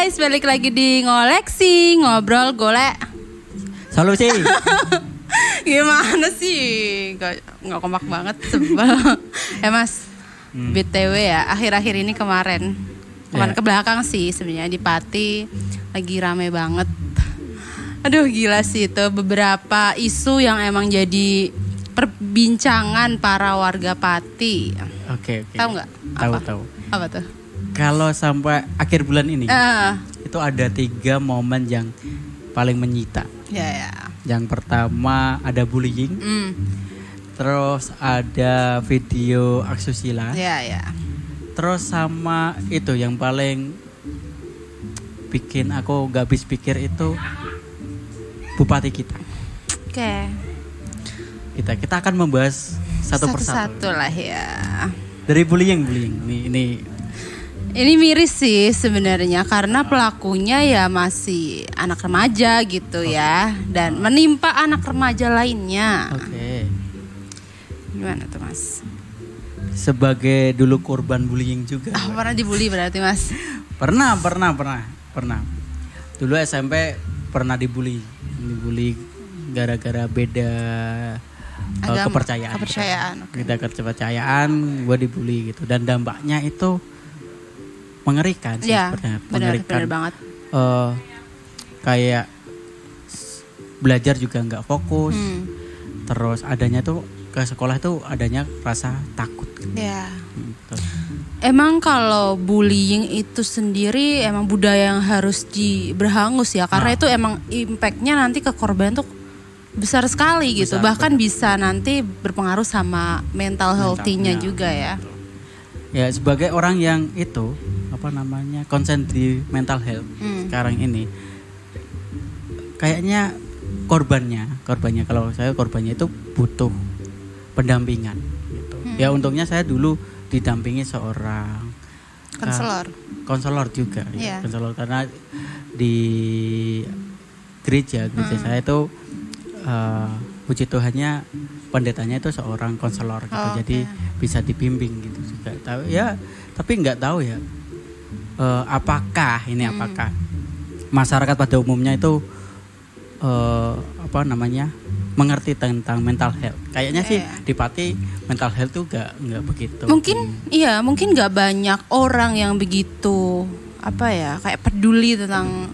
guys, balik lagi di ngoleksi, ngobrol golek solusi. Gimana sih? Nggak kompak banget, sebel. Mas, BTW ya, akhir-akhir ini kemarin ke belakang sih sebenarnya di Pati lagi rame banget. Aduh gila sih itu, beberapa isu yang emang jadi perbincangan para warga Pati. Oke. Tahu nggak? Tahu. Apa tuh? Kalau sampai akhir bulan ini, itu ada 3 momen yang paling menyita. Ya. Yang pertama ada bullying, terus ada video asusila. Ya. Terus sama itu yang paling bikin aku gak habis pikir itu bupati kita. Oke. Kita akan membahas satu persatu. Satu lah ya. Dari bullying Ini miris sih sebenarnya karena pelakunya ya masih anak remaja gitu ya, dan menimpa anak remaja lainnya. Oke. Gimana tuh Mas? Sebagai dulu korban bullying juga. Pernah dibully berarti Mas? Pernah. Dulu SMP pernah dibully gara-gara beda kepercayaan. Beda kepercayaan, gue dibully gitu, dan dampaknya itu mengerikan sih. Ya, benar banget. Kayak belajar juga nggak fokus. Terus adanya tuh ke sekolah tuh adanya rasa takut. Ya. Emang kalau bullying itu sendiri emang budaya yang harus berhangus ya, karena itu emang impactnya nanti ke korban tuh besar sekali gitu. Bahkan bisa nanti berpengaruh sama mental healthy-nya juga ya. Ya, sebagai orang yang itu konsen di mental health sekarang ini, kayaknya korbannya kalau saya korbannya itu butuh pendampingan gitu. Ya untungnya saya dulu didampingi seorang konselor juga ya. Konselor, karena di gereja saya itu puji Tuhannya pendetanya itu seorang konselor gitu. Jadi bisa dibimbing gitu juga. Tapi nggak tahu ya apakah masyarakat pada umumnya itu mengerti tentang mental health. Kayaknya sih di Pati mental health tuh nggak begitu. Mungkin nggak banyak orang yang begitu kayak peduli tentang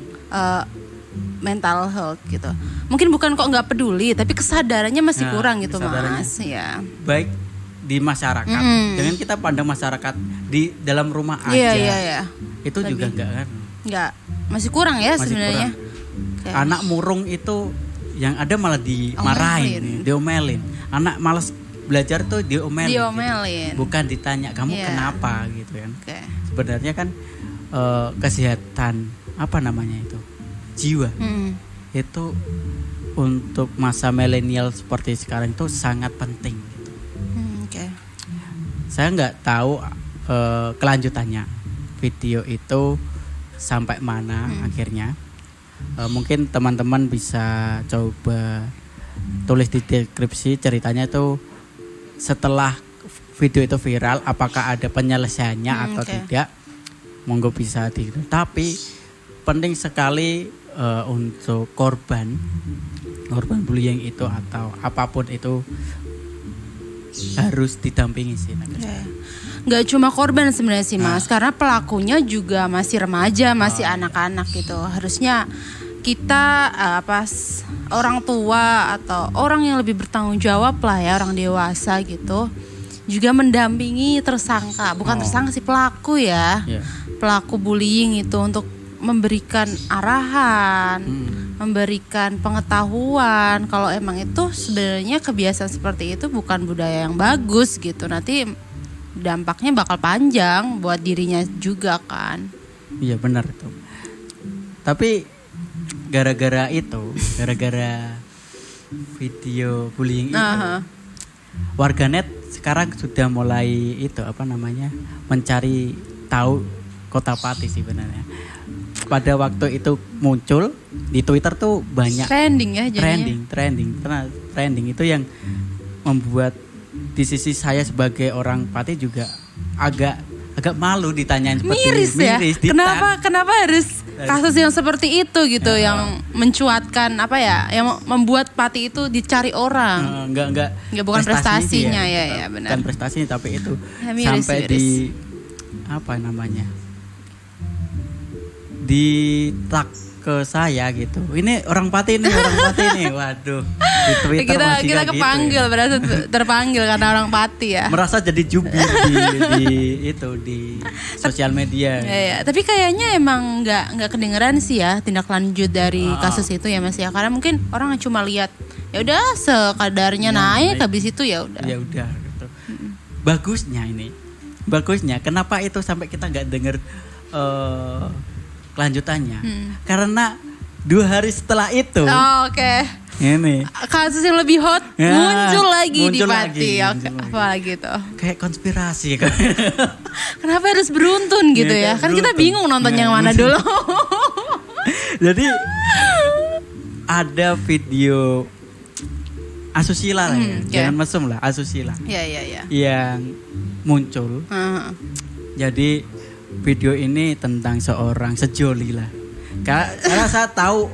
mental health gitu. Mungkin bukan kok nggak peduli, tapi kesadarannya masih kurang gitu Mas. Ya. Baik di masyarakat, jangan kita pandang masyarakat di dalam rumah aja. Iya. Itu juga nggak, masih kurang ya sebenarnya. Okay. Anak murung itu yang ada malah dimarahin, diomelin. Anak malas belajar tuh diomelin. Bukan ditanya kamu kenapa gitu kan. Okay. Sebenarnya kan kesehatan itu jiwa itu untuk masa milenial seperti sekarang itu sangat penting gitu. Saya nggak tahu kelanjutannya video itu sampai mana akhirnya. Mungkin teman-teman bisa coba tulis di deskripsi ceritanya itu setelah video itu viral, apakah ada penyelesaiannya atau tidak. Monggo bisa tapi penting sekali untuk korban bullying itu atau apapun itu harus didampingi sih. Gak cuma korban sebenarnya sih Mas, karena pelakunya juga masih remaja, masih anak-anak gitu. Harusnya kita orang tua atau orang yang lebih bertanggung jawab lah ya, orang dewasa gitu, juga mendampingi tersangka, bukan tersangka sih, pelaku ya. Pelaku bullying itu untuk memberikan arahan, memberikan pengetahuan kalau emang itu sebenarnya kebiasaan seperti itu bukan budaya yang bagus gitu. Nanti dampaknya bakal panjang buat dirinya juga kan. Iya benar itu. Tapi gara-gara video bullying itu, warganet sekarang sudah mulai mencari tahu Kota Pati sih sebenarnya. Pada waktu itu muncul di Twitter tuh banyak trending ya jadinya. Trending itu yang membuat di sisi saya sebagai orang Pati juga agak agak malu ditanyain seperti miris ya. Kenapa harus kasus yang seperti itu gitu yang mencuatkan yang membuat Pati itu dicari orang. Enggak bukan prestasinya ya benar. Bukan prestasinya tapi itu miris, sampai miris. Di tag ke saya gitu. Ini orang Pati nih. Waduh. Di Twitter kita kepanggil, gitu, berasa terpanggil karena orang Pati ya. Merasa jadi jubir di sosial media. Ya, tapi kayaknya emang nggak kedengeran sih ya tindak lanjut dari kasus itu ya Mas ya. Karena mungkin orang cuma lihat ya udah sekadarnya naik habis itu ya udah. Ya udah gitu. Bagusnya kenapa itu sampai kita nggak dengar kelanjutannya? Karena 2 hari setelah itu oke. Ini kasus yang lebih hot muncul lagi di Pati. Apa lagi tuh? Kayak konspirasi kan. Kenapa harus beruntun gitu ya? Kan kita bingung nonton yang mana dulu. Jadi ada video asusila lah ya. Jangan mesum lah, asusila. Iya. Yang muncul. Jadi video ini tentang seorang sejoli lah. Karena saya tahu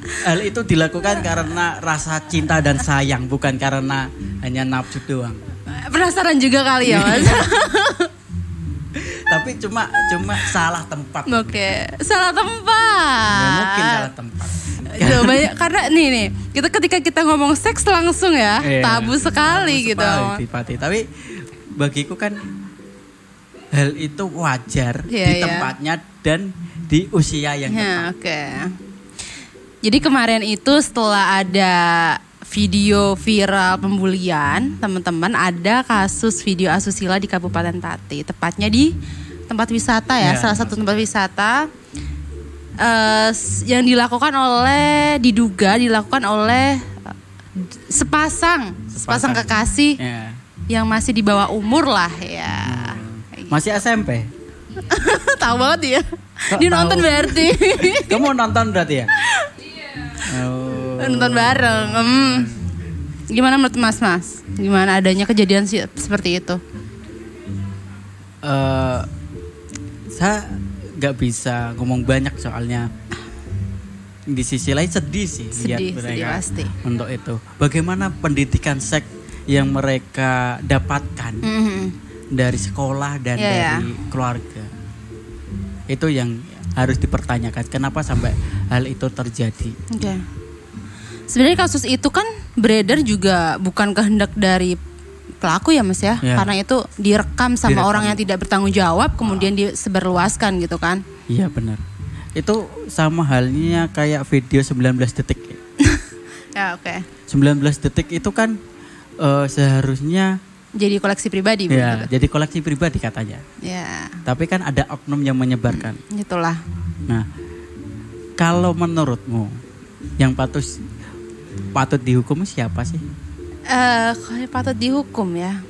hal itu dilakukan karena rasa cinta dan sayang, bukan karena hanya nafsu doang. Penasaran juga kali ya Mas. Tapi cuma salah tempat. Oke, salah tempat. Ya, mungkin salah tempat. Karena nih ketika kita ngomong seks langsung ya tabu sekali gitu. Tapi bagiku kan hal itu wajar di tempatnya dan di usia yang tepat. Oke. Jadi kemarin itu setelah ada video viral pembulian, teman-teman, ada kasus video asusila di Kabupaten Pati, tepatnya di tempat wisata ya, salah satu tempat wisata yang diduga dilakukan oleh sepasang kekasih yang masih di bawah umur lah ya. Masih SMP? Tahu banget ya. Dia nonton berarti. Kamu nonton berarti ya? Nonton bareng. Gimana menurut Mas? Gimana adanya kejadian seperti itu? Saya gak bisa ngomong banyak soalnya. Di sisi lain sedih sih lihat mereka pasti. Untuk itu. Bagaimana pendidikan seks yang mereka dapatkan dari sekolah dan dari keluarga. Itu yang harus dipertanyakan. Kenapa sampai hal itu terjadi? Okay. Sebenarnya kasus itu kan beredar juga bukan kehendak dari pelaku ya Mas ya. Karena itu direkam sama orang yang tidak bertanggung jawab, kemudian disebarluaskan gitu kan. Iya benar. Itu sama halnya kayak video 19 detik. Ya oke. 19 detik itu kan seharusnya jadi koleksi pribadi. Ya, jadi koleksi pribadi katanya. Ya. Tapi kan ada oknum yang menyebarkan. Itulah. Nah, kalau menurutmu yang patut dihukum siapa sih? Kalau patut dihukum ya.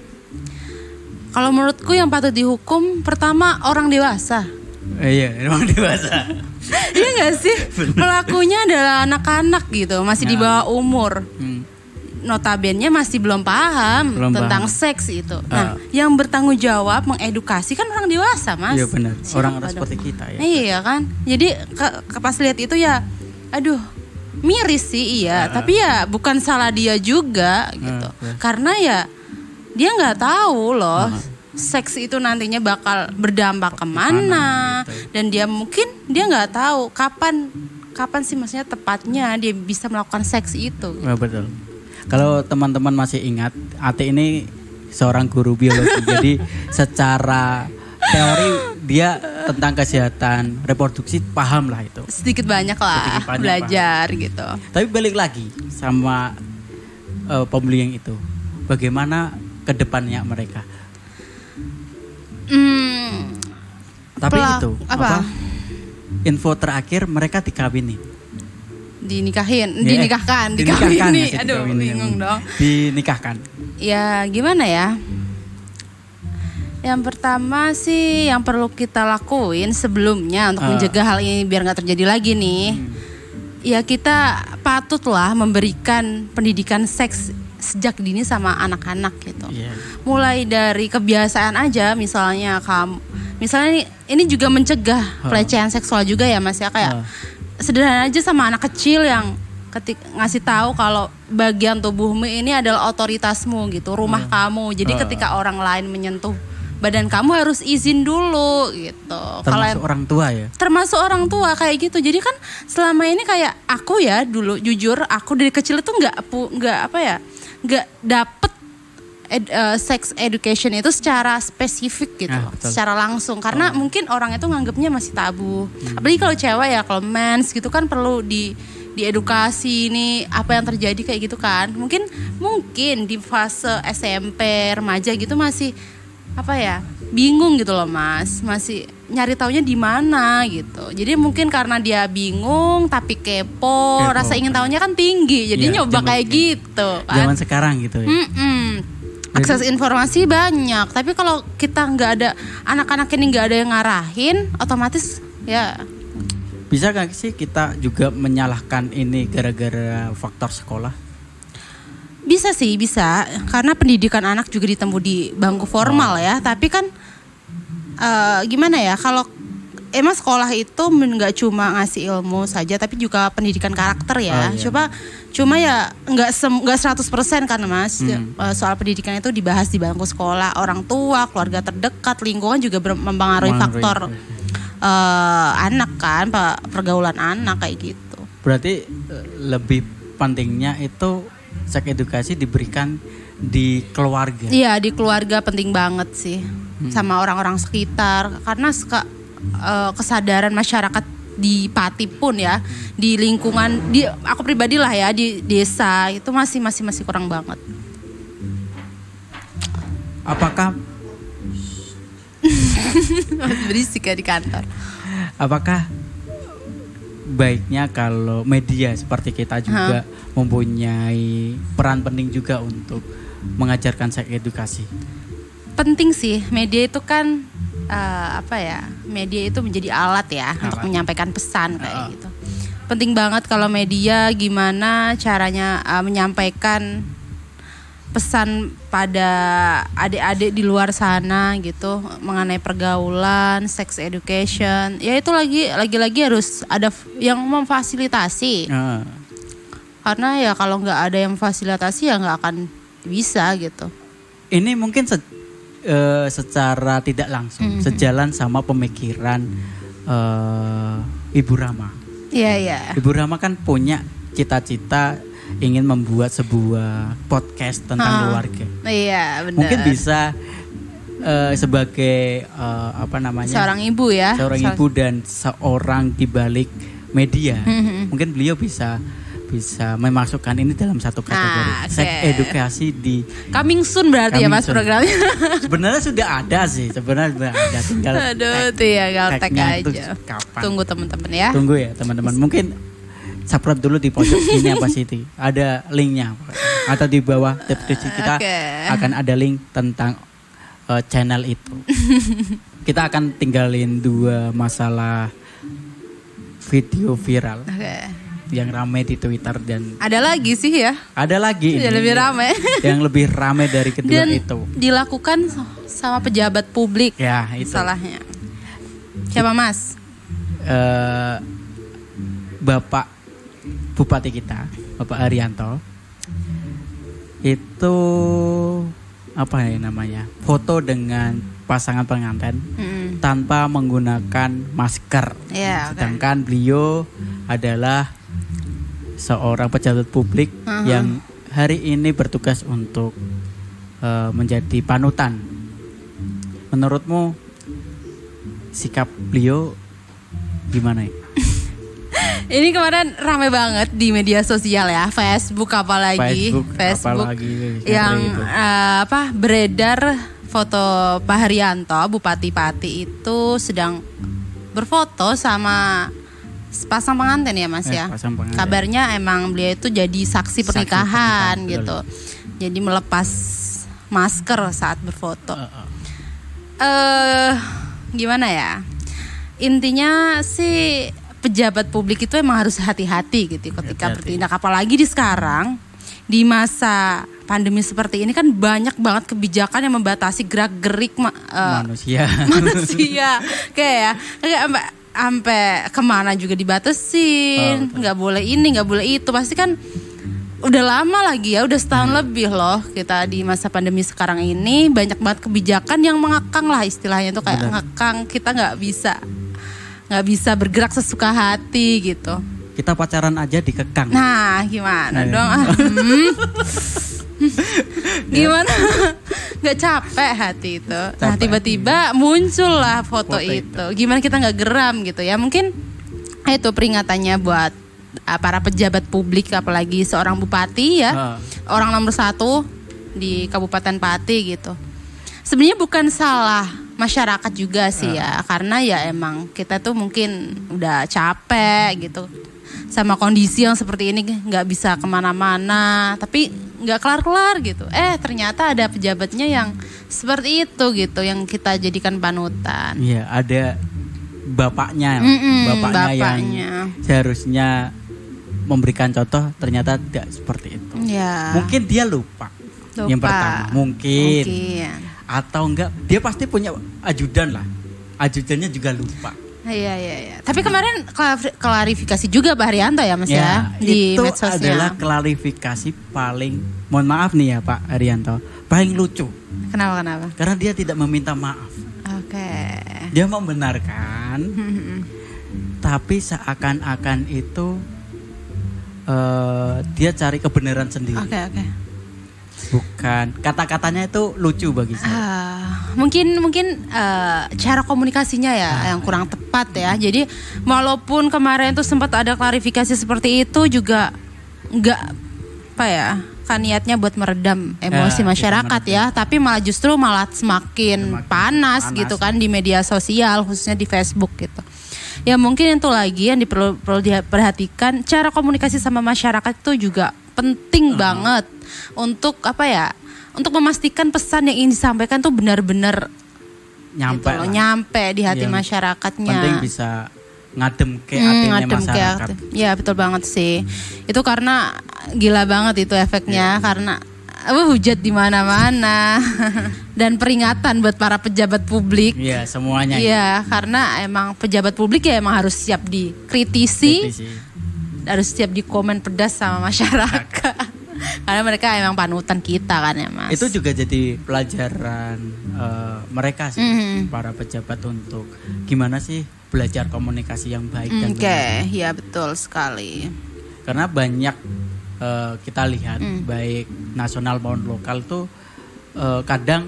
Kalau menurutku yang patut dihukum pertama orang dewasa. Iya, orang dewasa. Iya nggak sih? Pelakunya adalah anak-anak gitu, masih di bawah umur. Notabene masih belum paham tentang seks itu. Nah, yang bertanggung jawab mengedukasi kan orang dewasa, Mas. Iya benar. Orang-orang seperti kita ya. Iya kan. Jadi pas lihat itu ya, aduh, miris sih iya. Tapi ya bukan salah dia juga gitu. Karena ya dia nggak tahu loh. Seks itu nantinya bakal berdampak kemana gitu. Dan dia nggak tahu kapan sih maksudnya tepatnya dia bisa melakukan seks itu gitu. Ya, betul. Kalau teman-teman masih ingat, Ati ini seorang guru biologi. Jadi secara teori dia tentang kesehatan reproduksi paham lah itu. Sedikit banyak lah belajar paham. Gitu. Tapi balik lagi sama pembeli yang itu. Bagaimana kedepannya mereka? Tapi itu apa? Info terakhir mereka dikawini. Dinikahkan. Aduh, bingung dong. Dinikahkan. Ya, gimana ya? Yang pertama sih yang perlu kita lakuin sebelumnya untuk mencegah hal ini biar nggak terjadi lagi nih. Ya kita patutlah memberikan pendidikan seks sejak dini sama anak-anak gitu. Mulai dari kebiasaan aja, misalnya Misalnya ini juga mencegah pelecehan seksual juga ya Mas ya, kayak sederhana aja sama anak kecil yang ngasih tahu kalau bagian tubuhmu ini adalah otoritasmu gitu, rumah kamu. Jadi ketika orang lain menyentuh badan kamu harus izin dulu gitu. Termasuk orang tua ya? Termasuk orang tua kayak gitu. Jadi kan selama ini kayak aku ya dulu jujur aku dari kecil itu nggak dapet sex education itu secara spesifik gitu, secara langsung karena mungkin orang itu nganggapnya masih tabu. Apalagi kalau cewek ya, kalau mens gitu kan perlu diedukasi ini apa yang terjadi kayak gitu kan. Mungkin di fase SMP remaja gitu masih bingung gitu loh Mas, masih nyari taunya di mana gitu. Jadi mungkin karena dia bingung tapi kepo, rasa ingin taunya kan tinggi, jadi nyoba kayak gitu kan. Zaman sekarang gitu ya. Akses informasi banyak, tapi kalau kita nggak ada, anak-anak ini nggak ada yang ngarahin, otomatis ya. Bisa gak sih kita juga menyalahkan ini gara-gara faktor sekolah? Bisa sih, bisa. Karena pendidikan anak juga ditempuh di bangku formal ya. Tapi kan gimana ya, kalau emang sekolah itu nggak cuma ngasih ilmu saja, tapi juga pendidikan karakter ya. Cuma ya nggak 100% kan Mas. Soal pendidikan itu dibahas di bangku sekolah. Orang tua, keluarga terdekat, lingkungan juga mempengaruhi faktor anak kan, pergaulan anak kayak gitu. Berarti lebih pentingnya itu seks edukasi diberikan di keluarga. Iya, di keluarga penting banget sih. Sama orang-orang sekitar, karena kesadaran masyarakat di Pati pun ya, di lingkungan, di aku pribadi lah ya, di desa itu masih kurang banget. Apakah berisik ya di kantor? Apakah baiknya kalau media seperti kita juga mempunyai peran penting juga untuk mengajarkan seks edukasi? Penting sih, media itu kan media itu menjadi alat ya untuk menyampaikan pesan kayak gitu. Penting banget kalau media gimana caranya menyampaikan pesan pada adik-adik di luar sana gitu mengenai pergaulan, sex education. Ya itu lagi-lagi harus ada yang memfasilitasi. Karena ya kalau nggak ada yang memfasilitasi ya nggak akan bisa gitu. Ini mungkin secara tidak langsung sejalan sama pemikiran Ibu Rama. Iya. Ibu Rama kan punya cita-cita ingin membuat sebuah podcast tentang keluarga. Iya, benar. Mungkin bisa sebagai seorang ibu ya. Seorang ibu dan seorang di balik media. Mungkin beliau bisa memasukkan ini dalam satu kategori seks edukasi di coming soon berarti ya Mas programnya. Sebenarnya sudah ada sih, tinggal tag aja. Tunggu teman-teman ya. Tunggu ya teman-teman. Mungkin subscribe dulu di pojok sini apa sih? Ada linknya atau di bawah deskripsi kita akan ada link tentang channel itu. Kita akan tinggalin 2 masalah video viral. Yang ramai di Twitter dan ada lagi sih ya. Ada lagi ini lebih ramai. Yang lebih ramai dari kedua dan itu. Dilakukan sama pejabat publik. Ya, itu. Salahnya. Siapa Mas? Bapak Bupati kita, Bapak Haryanto. Itu apa ya namanya? Foto dengan pasangan pengantin tanpa menggunakan masker. Sedangkan beliau adalah seorang pejabat publik yang hari ini bertugas untuk menjadi panutan. Menurutmu sikap beliau gimana ya? Ini kemarin ramai banget di media sosial ya, Facebook apalagi yang beredar foto Pak Haryanto, Bupati Pati itu sedang berfoto sama pasang pengantin ya Mas ya. Kabarnya emang beliau itu jadi saksi pernikahan gitu. Jadi melepas masker saat berfoto. Gimana ya? Intinya sih pejabat publik itu emang harus hati-hati gitu ketika bertindak, apalagi di sekarang di masa pandemi seperti ini kan banyak banget kebijakan yang membatasi gerak-gerik manusia. Kayak sampai kemana juga dibatasin, nggak boleh ini, nggak boleh itu. Pasti kan udah lama lagi ya, udah setahun lebih loh kita di masa pandemi sekarang ini. Banyak banget kebijakan yang mengekang lah istilahnya tuh, kayak ngekang, kita nggak bisa bergerak sesuka hati gitu. Kita pacaran aja dikekang. Nah gimana dong? Gimana? Gak capek hati itu. Nah tiba-tiba muncul lah foto itu. Gimana kita gak geram gitu ya. Mungkin itu peringatannya buat para pejabat publik, apalagi seorang bupati ya, orang nomor 1 di Kabupaten Pati gitu. Sebenarnya bukan salah masyarakat juga sih ya, karena ya emang kita tuh mungkin udah capek gitu sama kondisi yang seperti ini, nggak bisa kemana-mana, tapi nggak kelar-kelar gitu. Ternyata ada pejabatnya yang seperti itu gitu, yang kita jadikan panutan. Iya, ada bapaknya yang seharusnya memberikan contoh, ternyata tidak seperti itu. Ya. Mungkin dia lupa. Yang pertama, mungkin. Atau enggak, dia pasti punya ajudan lah. Ajudannya juga lupa. Iya. Tapi kemarin klarifikasi juga Pak Haryanto ya Mas ya di medsosnya. Itu adalah klarifikasi paling, mohon maaf nih ya Pak Haryanto, paling lucu. Kenapa? Karena dia tidak meminta maaf. Oke. Dia membenarkan, tapi seakan-akan itu dia cari kebenaran sendiri. Oke. Bukan, kata-katanya itu lucu bagi saya. Mungkin cara komunikasinya ya yang kurang tepat ya. Jadi walaupun kemarin tuh sempat ada klarifikasi seperti itu juga nggak kan niatnya buat meredam emosi masyarakat ya, tapi malah semakin panas gitu kan di media sosial, khususnya di Facebook gitu. Ya mungkin itu lagi yang perlu diperhatikan, cara komunikasi sama masyarakat itu juga penting banget untuk untuk memastikan pesan yang ingin disampaikan tuh benar-benar nyampe di hati masyarakatnya. Penting bisa ngadem ke hatinya masyarakat. Ya betul banget sih. Itu karena gila banget itu efeknya, karena hujat di mana-mana dan peringatan buat para pejabat publik. Iya, semuanya. Iya, karena emang pejabat publik ya emang harus siap dikritisi. Harus siap dikomen pedas sama masyarakat. Karena mereka emang panutan kita kan ya Mas. Itu juga jadi pelajaran mereka sih, para pejabat, untuk gimana sih belajar komunikasi yang baik dan benar. Oke, ya betul sekali. Karena banyak kita lihat baik nasional maupun lokal tuh kadang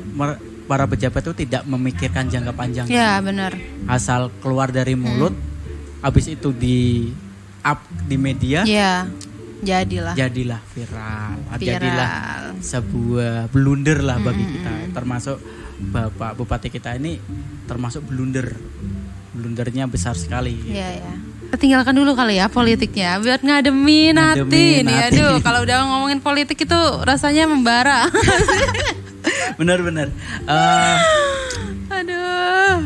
para pejabat itu tidak memikirkan jangka panjang. Ya benar. Asal keluar dari mulut, habis itu di up di media, jadilah viral. Jadilah sebuah blunder lah bagi kita, termasuk Bapak Bupati kita ini termasuk blundernya besar sekali. Iya. Tinggalkan dulu kali ya politiknya, biar ngademin hati nih. Aduh, kalau udah ngomongin politik itu rasanya membara. Benar. Aduh.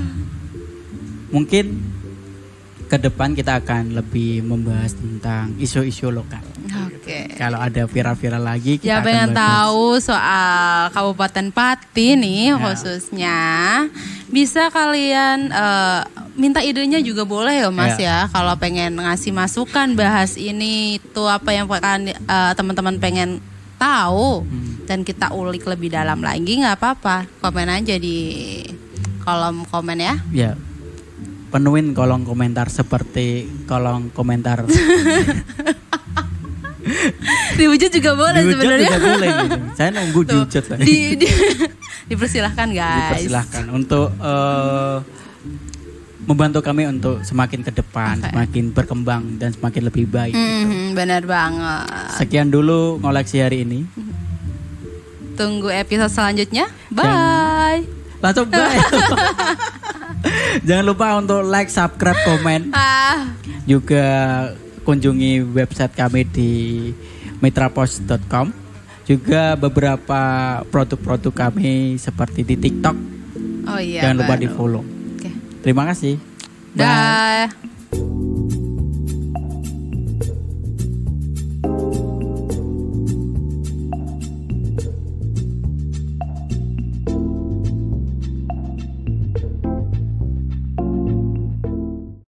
Mungkin ke depan kita akan lebih membahas tentang isu-isu lokal. Oke. Kalau ada viral-viral lagi, kita akan pengen tahu soal Kabupaten Pati nih khususnya, bisa kalian minta idenya juga boleh ya Mas ya. Kalau pengen ngasih masukan bahas ini itu apa yang teman-teman pengen tahu dan kita ulik lebih dalam lagi, nggak apa-apa, komen aja di kolom komen ya. Ya. Penuhin kolom komentar seperti kolom komentar. Dihujat juga boleh sebenarnya. Dihujat juga boleh gitu. Saya nunggu dihujat. Dipersilahkan guys. Dipersilahkan untuk membantu kami untuk semakin ke depan, semakin berkembang dan semakin lebih baik. Benar banget. Sekian dulu ngoleksi hari ini. Tunggu episode selanjutnya. Bye. Langsung bye. Jangan lupa untuk like, subscribe, komen. Juga kunjungi website kami di mitrapost.com. Juga beberapa produk-produk kami seperti di TikTok. Jangan lupa di follow. Terima kasih. Bye.